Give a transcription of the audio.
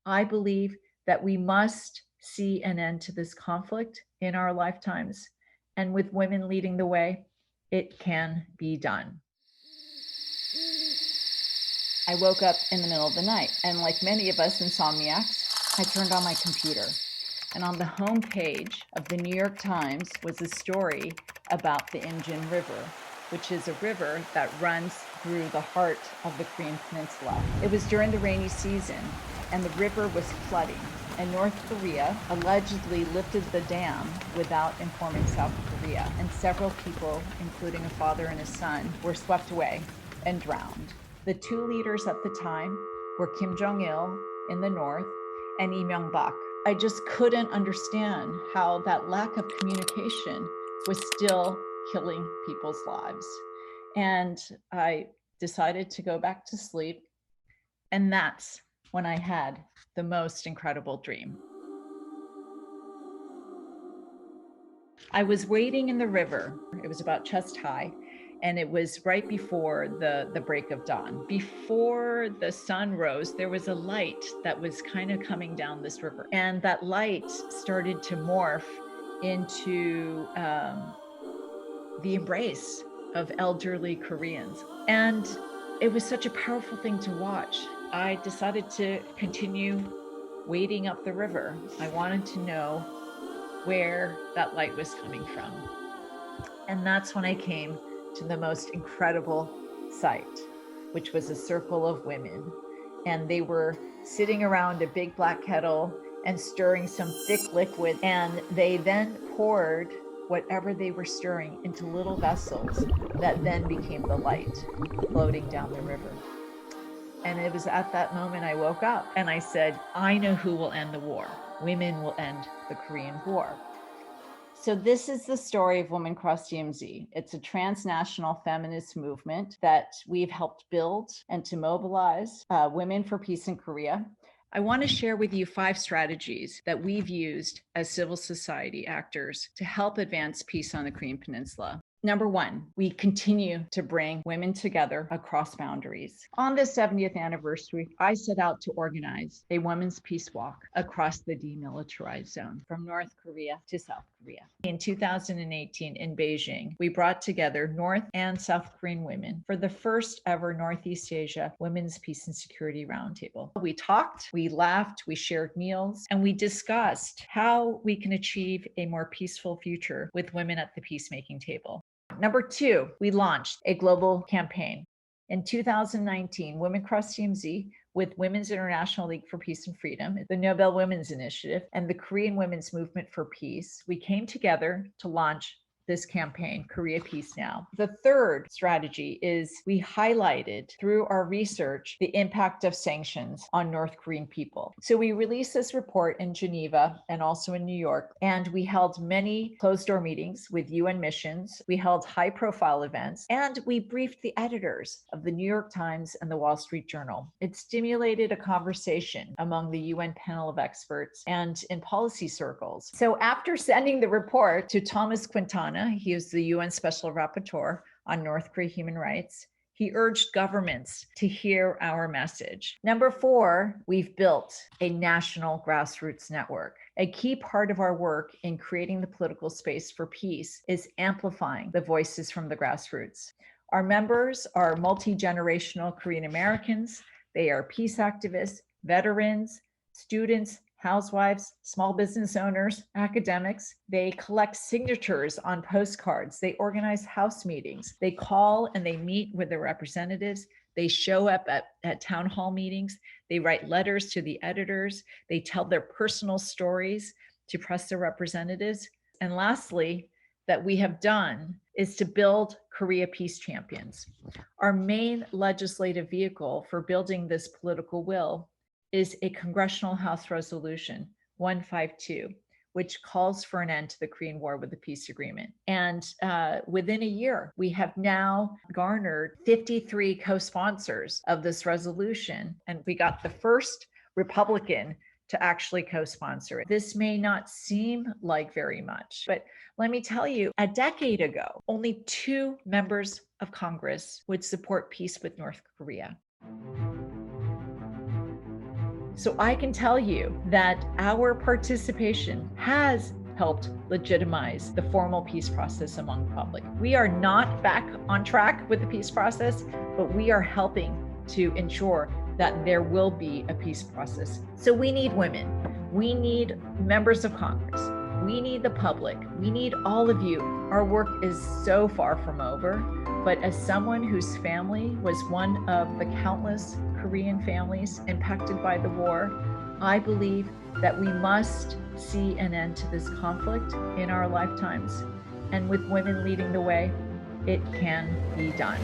I believe that we must see an end to this conflict in our lifetimes. And with women leading the way, it can be done. I woke up in the middle of the night, and like many of us insomniacs, I turned on my computer. And on the home page of the New York Times was a story about the Imjin River, which is a river that runs through the heart of the Korean Peninsula. It was during the rainy season, and the river was flooding. And North Korea allegedly lifted the dam without informing South Korea. And several people, including a father and a son, were swept away and drowned. The two leaders at the time were Kim Jong-il in the north and Lee Myung-bak. I just couldn't understand how that lack of communication was still killing people's lives. And I decided to go back to sleep. And that's when I had the most incredible dream. I was wading in the river. It was about chest high, and it was right before the break of dawn. Before the sun rose, there was a light that was kind of coming down this river, and that light started to morph into the embrace of elderly Koreans. And it was such a powerful thing to watch. I decided to continue wading up the river. I wanted to know where that light was coming from. And that's when I came to the most incredible sight, which was a circle of women. And they were sitting around a big black kettle and stirring some thick liquid. And they then poured whatever they were stirring into little vessels that then became the light floating down the river. And it was at that moment I woke up and I said, I know who will end the war. Women will end the Korean War. So this is the story of Women Cross DMZ. It's a transnational feminist movement that we've helped build and to mobilize women for peace in Korea. I want to share with you 5 strategies that we've used as civil society actors to help advance peace on the Korean Peninsula. Number 1, we continue to bring women together across boundaries. On the 70th anniversary, I set out to organize a women's peace walk across the demilitarized zone from North Korea to South Korea. In 2018 in Beijing, we brought together North and South Korean women for the first ever Northeast Asia Women's Peace and Security Roundtable. We talked, we laughed, we shared meals, and we discussed how we can achieve a more peaceful future with women at the peacemaking table. Number 2, we launched a global campaign. In 2019, Women Cross DMZ with Women's International League for Peace and Freedom, the Nobel Women's Initiative, and the Korean Women's Movement for Peace, we came together to launch this campaign, Korea Peace Now. The third strategy is we highlighted through our research the impact of sanctions on North Korean people. So we released this report in Geneva and also in New York, and we held many closed-door meetings with UN missions. We held high-profile events, and we briefed the editors of the New York Times and the Wall Street Journal. It stimulated a conversation among the UN panel of experts and in policy circles. So after sending the report to Thomas Quintana, he is the UN Special Rapporteur on North Korea human rights, he urged governments to hear our message. Number 4, we've built a national grassroots network. A key part of our work in creating the political space for peace is amplifying the voices from the grassroots. Our members are multi-generational Korean Americans. They are peace activists, veterans, students, housewives, small business owners, academics. They collect signatures on postcards. They organize house meetings. They call and they meet with their representatives. They show up at town hall meetings. They write letters to the editors. They tell their personal stories to press their representatives. And lastly, that we have done is to build Korea Peace Champions. Our main legislative vehicle for building this political will is a Congressional House Resolution 152, which calls for an end to the Korean War with a peace agreement. And within a year, we have now garnered 53 co-sponsors of this resolution, and we got the first Republican to actually co-sponsor it. This may not seem like very much, but let me tell you, a decade ago, only 2 members of Congress would support peace with North Korea. So I can tell you that our participation has helped legitimize the formal peace process among the public. We are not back on track with the peace process, but we are helping to ensure that there will be a peace process. So we need women, we need members of Congress, we need the public, we need all of you. Our work is so far from over, but as someone whose family was one of the countless Korean families impacted by the war, I believe that we must see an end to this conflict in our lifetimes. And with women leading the way, it can be done.